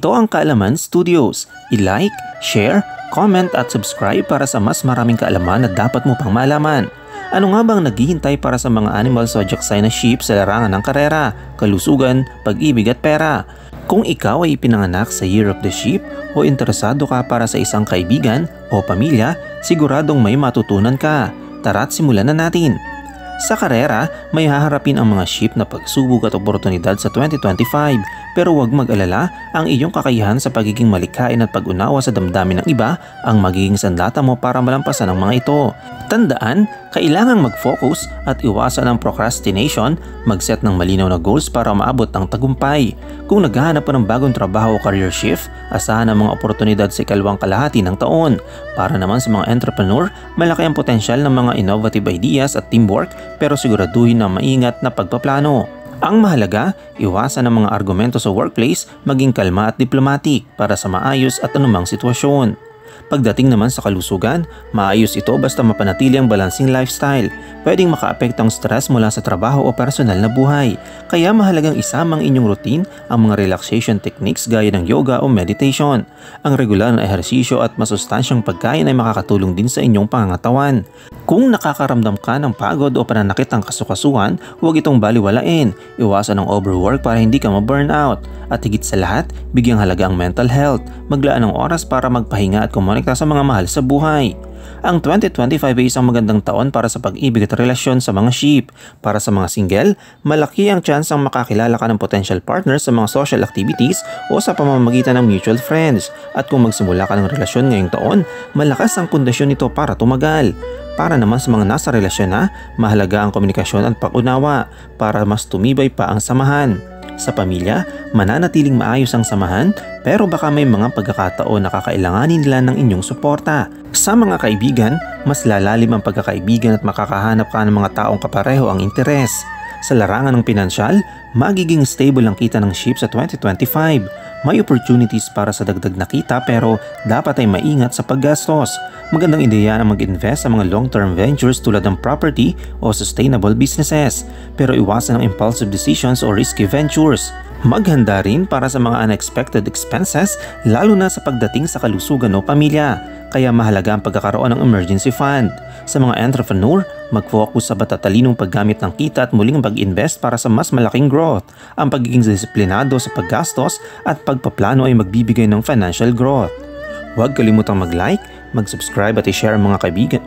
Ito ang Kaalaman Studios. I-like, share, comment at subscribe para sa mas maraming kaalaman na dapat mo pang malaman. Ano nga bang naghihintay para sa mga animal zodiac sign na sheep sa larangan ng karera, kalusugan, pag-ibig at pera? Kung ikaw ay ipinanganak sa Year of the Sheep o interesado ka para sa isang kaibigan o pamilya, siguradong may matutunan ka. Tara't simulan na natin! Sa karera, may haharapin ang mga sheep na pagsubok at oportunidad sa 2025, pero huwag mag-alala, ang iyong kakayahan sa pagiging malikhain at pag-unawa sa damdamin ng iba ang magiging sandata mo para malampasan ang mga ito. Tandaan, kailangang mag-focus at iwasan ang procrastination, mag-set ng malinaw na goals para maabot ang tagumpay. Kung naghahanap pa ng bagong trabaho o career shift, asahan ang mga oportunidad sa ikalawang kalahati ng taon. Para naman sa mga entrepreneur, malaki ang potensyal ng mga innovative ideas at teamwork, pero siguraduhin na maingat na pagpaplano. Ang mahalaga, iwasan ang mga argumento sa workplace, maging kalma at diplomatic para sa maayos at anumang sitwasyon. Pagdating naman sa kalusugan, maayos ito basta mapanatili ang balancing lifestyle. Pwedeng makaapekto ang stress mula sa trabaho o personal na buhay. Kaya mahalagang isama ang inyong routine ang mga relaxation techniques gaya ng yoga o meditation. Ang regular na ehersisyo at masustansyang pagkain ay makakatulong din sa inyong pangangatawan. Kung nakakaramdam ka ng pagod o pananakit ang kasukasuan, huwag itong baliwalain. Iwasan ang overwork para hindi ka ma-burnout. At higit sa lahat, bigyang halaga ang mental health. Maglaan ng oras para magpahinga at kumonekta sa mga mahal sa buhay. Ang 2025 ay isang magandang taon para sa pag-ibig at relasyon sa mga sheep. Para sa mga single, malaki ang tsansang makakilala ka ng potential partner sa mga social activities o sa pamamagitan ng mutual friends. At kung magsimula ka ng relasyon ngayong taon, malakas ang pundasyon nito para tumagal. Para naman sa mga nasa relasyon na, mahalaga ang komunikasyon at pag-unawa para mas tumibay pa ang samahan. Sa pamilya, mananatiling maayos ang samahan pero baka may mga pagkakataon na kakailanganin nila ng inyong suporta. Sa mga kaibigan, mas lalalim ang pagkakaibigan at makakahanap ka ng mga taong kapareho ang interes. Sa larangan ng pinansyal, magiging stable ang kita ng sheep sa 2025. May opportunities para sa dagdag na kita pero dapat ay maingat sa paggastos. Magandang ideya na mag-invest sa mga long-term ventures tulad ng property o sustainable businesses. Pero iwasan ang impulsive decisions o risky ventures. Maghanda rin para sa mga unexpected expenses lalo na sa pagdating sa kalusugan o pamilya. Kaya mahalaga ang pagkakaroon ng emergency fund. Sa mga entrepreneur, mag-focus sa matatalinong paggamit ng kita at muling mag-invest para sa mas malaking growth. Ang pagiging disiplinado sa paggastos at pagpaplano ay magbibigay ng financial growth. Huwag kalimutang mag-like, mag-subscribe at i-share ang mga kaibigan